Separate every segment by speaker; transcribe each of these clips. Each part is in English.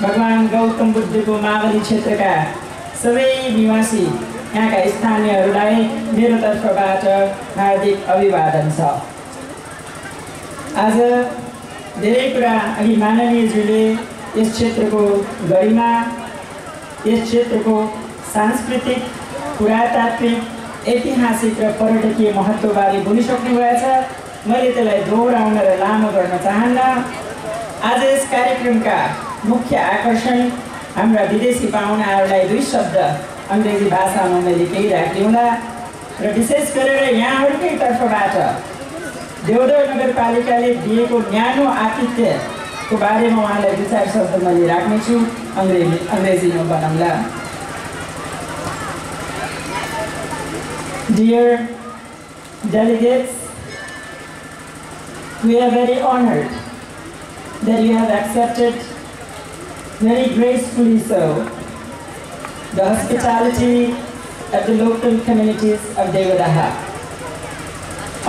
Speaker 1: भगवान गौतम बुद्धको मावली क्षेत्रका सबै निवासी यहाँका स्थानीयहरूलाई मेरो तर्फबाट हार्दिक अभिवादन छ। आज धेरै कुरा अघि माननीयज्यूले यस क्षेत्रको गरिमा, यस क्षेत्रको सांस्कृतिक, पुरातात्विक, ऐतिहासिक र पर्यटकीय महत्त्वबारे बोलिसक्नु भएछ। मैले त्यसलाई दोहोऱ्याउन र लामो गर्न चाहन्न। आज यस कार्यक्रमका मुख्य आकर्षण हाम्रा विदेशी पाहुनाहरूलाई दुई शब्द अङ्ग्रेजी भाषामा मैले केही राखिदिउँला र विशेष गरेर यहाँहरूकै तर्फबाट देवदह नगरपालिकाले दिएको न्यानो आतिथ्यको बारेमा उहाँलाई दुई चार शब्द मैले राख्नेछु। अङ्ग्रेजीमा बनाउँला। Dear delegates, we are very honored that you have accepted very gracefully so the hospitality of the local communities of Devadaha.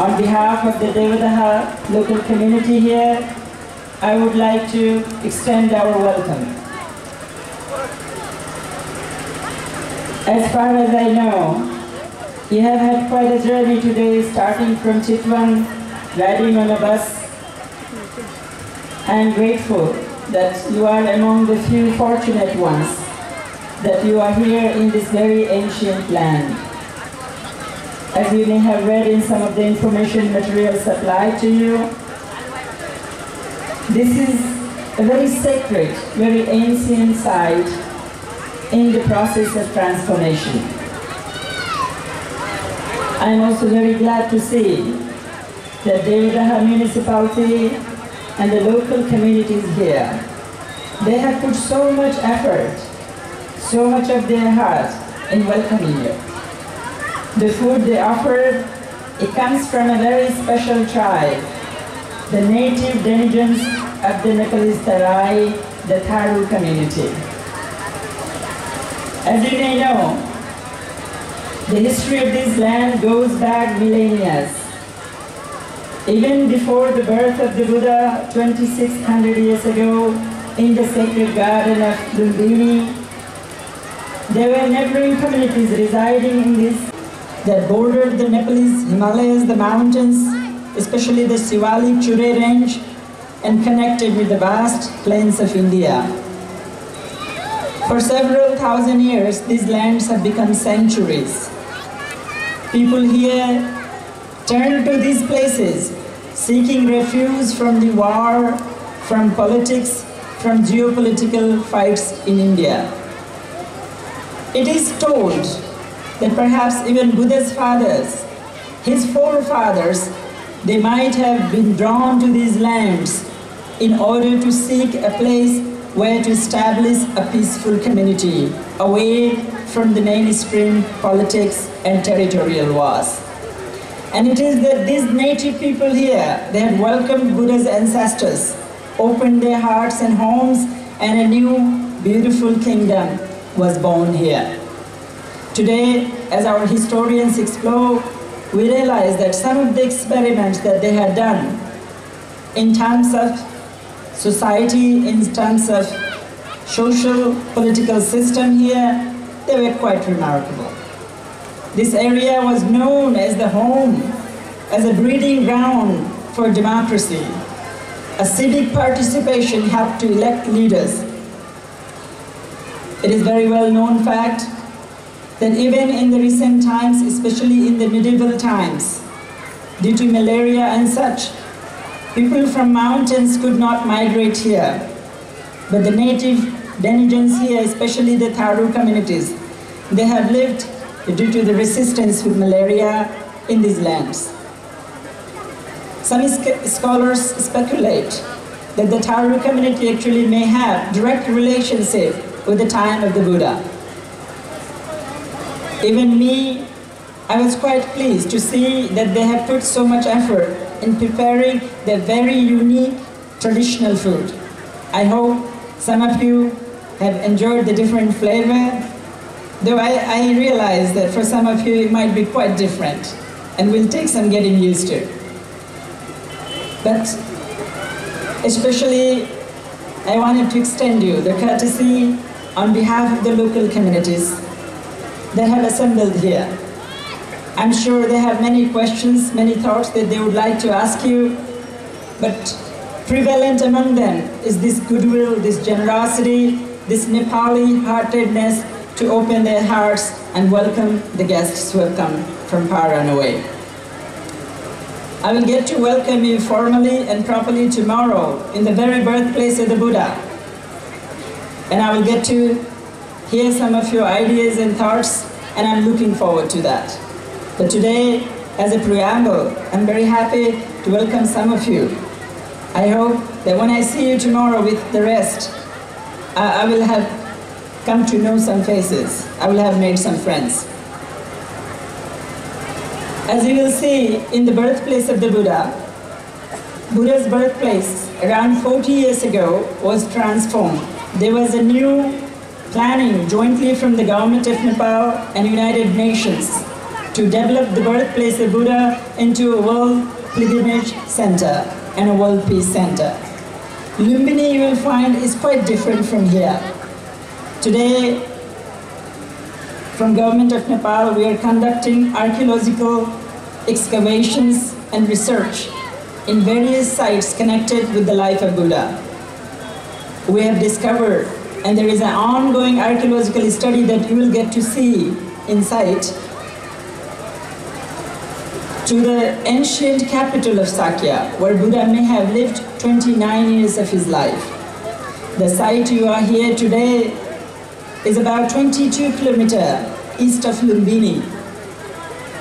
Speaker 1: On behalf of the Devadaha local community here, I would like to extend our welcome. As far as I know, you have had quite a journey today, starting from Chitwan, riding on a bus. I am grateful that you are among the few fortunate ones that you are here in this very ancient land. As you may have read in some of the information material supplied to you, this is a very sacred, very ancient site in the process of transformation. I am also very glad to see that Devadaha municipality and the local communities here, they have put so much effort, so much of their heart in welcoming you. The food they offered, it comes from a very special tribe, the native denizens of the Nepalese Tarai, the Tharu community. As you may know, the history of this land goes back millennia. Even before the birth of the Buddha 2600 years ago in the sacred garden of Lumbini, there were neighboring communities residing in this that bordered the Nepalese Himalayas, the mountains, especially the Siwalik Chure range, and connected with the vast plains of India. For several thousand years, these lands have become sanctuaries. People here turn to these places, seeking refuge from the war, from politics, from geopolitical fights in India. It is told that perhaps even Buddha's fathers, his forefathers, they might have been drawn to these lands in order to seek a place where to establish a peaceful community, away from the mainstream politics and territorial wars. And it is that these native people here, they had welcomed Buddha's ancestors, opened their hearts and homes, and a new, beautiful kingdom was born here. Today, as our historians explore, we realize that some of the experiments that they had done in terms of society, in terms of social, political system here, they were quite remarkable. This area was known as the home, as a breeding ground for democracy. A civic participation helped to elect leaders. It is very well known fact that even in the recent times, especially in the medieval times, due to malaria and such, people from mountains could not migrate here. But the native denizens here, especially the Tharu communities, they have lived due to the resistance with malaria in these lands. Some scholars speculate that the Tharu community actually may have direct relationship with the time of the Buddha. Even me, I was quite pleased to see that they have put so much effort in preparing their very unique traditional food. I hope some of you have enjoyed the different flavor, though I realize that for some of you it might be quite different and will take some getting used to. But especially I wanted to extend you the courtesy on behalf of the local communities that have assembled here. I'm sure they have many questions, many thoughts that they would like to ask you, but prevalent among them is this goodwill, this generosity, this Nepali heartedness to open their hearts and welcome the guests who have come from far and away. I will get to welcome you formally and properly tomorrow in the very birthplace of the Buddha. And I will get to hear some of your ideas and thoughts, and I'm looking forward to that. But today, as a preamble, I'm very happy to welcome some of you. I hope that when I see you tomorrow with the rest, I will have come to know some faces. I will have made some friends. As you will see, in the birthplace of the Buddha, Buddha's birthplace around 40 years ago was transformed. There was a new planning jointly from the government of Nepal and United Nations to develop the birthplace of Buddha into a world pilgrimage center and a world peace center. Lumbini, you will find, is quite different from here. Today, from government of Nepal, we are conducting archaeological excavations and research in various sites connected with the life of Buddha. We have discovered, and there is an ongoing archaeological study that you will get to see in sight, to the ancient capital of Sakya, where Buddha may have lived 29 years of his life. The site you are here today is about 22 kilometers east of Lumbini.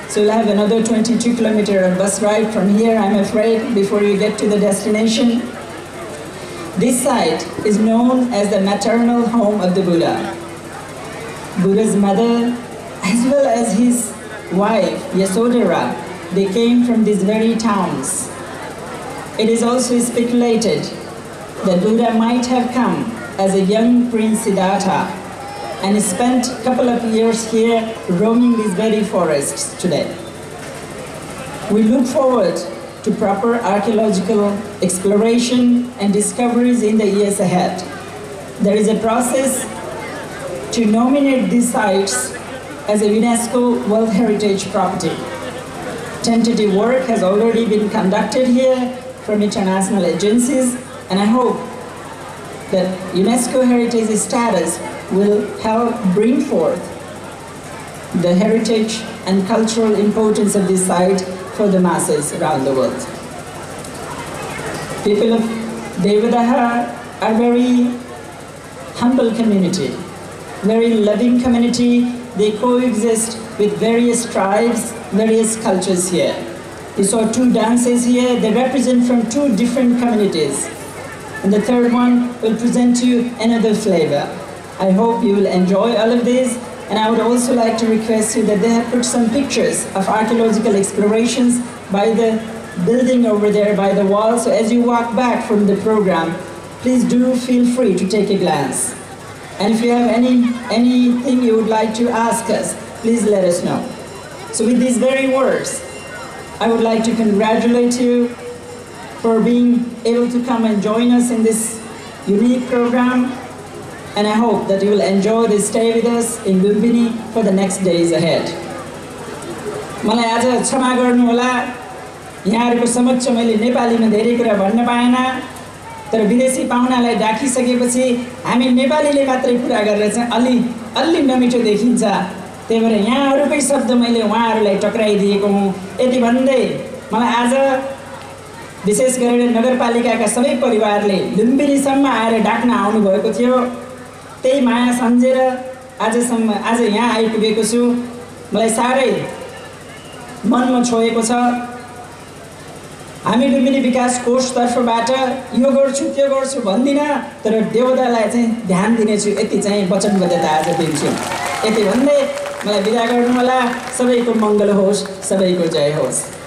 Speaker 1: So you'll have another 22 kilometers of bus ride from here, I'm afraid, before you get to the destination. This site is known as the maternal home of the Buddha. Buddha's mother, as well as his wife, Yasodhara, they came from these very towns. It is also speculated that Buddha might have come as a young Prince Siddhartha and spent a couple of years here roaming these very forests today. We look forward to proper archaeological exploration and discoveries in the years ahead. There is a process to nominate these sites as a UNESCO World Heritage Property. Tentative work has already been conducted here from international agencies, and I hope that UNESCO Heritage status will help bring forth the heritage and cultural importance of this site for the masses around the world. People of Devadaha are a very humble community, very loving community. They coexist with various tribes, various cultures here. You saw two dances here. They represent from two different communities. And the third one will present you another flavor. I hope you will enjoy all of this. And I would also like to request you that they have put some pictures of archaeological explorations by the building over there by the wall. So as you walk back from the program, please do feel free to take a glance. And if you have anything you would like to ask us, please let us know. So with these very words, I would like to congratulate you for being able to come and join us in this unique program. And I hope that you will enjoy this stay with us in Lumbini for the next days ahead. मलाई आज क्षमा गर्नु होला, यहाँहरुको समक्ष मैले नेपालीमा धेरै कुरा भन्न पाएन, तर विदेशी पाहुनालाई डाकिसकेपछि हामी नेपालीले मात्रै कुरा गरेर चाहिँ अलि नमिठो देखिन्छ। त्यही भएर यहाँहरुकै शब्द मैले उहाँहरुलाई टक्राइदिएको हुँ। यति भन्दै मलाई आज विशेष गरेर नगरपालिकाका सबै परिवारले लुम्बिनीसम्म आएर डाक्न आउनु भएको थियो। त्यही माया सम्झेर आज यहाँ आइपुगेको छु। मलाई सारै मनमा छोएको छ। हामी लुम्बिनी विकास कोष तर्फबाट यो गर्छु त्यो गर्छु भन्दिन, तर देवतालाई चाहिँ ध्यान दिनेछु, यति चाहिँ वचनबद्धता आज दिन्छु। यति भन्दै मलाई बिदा गर्नु होला। सबैको मङ्गल होस्, सबैको जय होस्।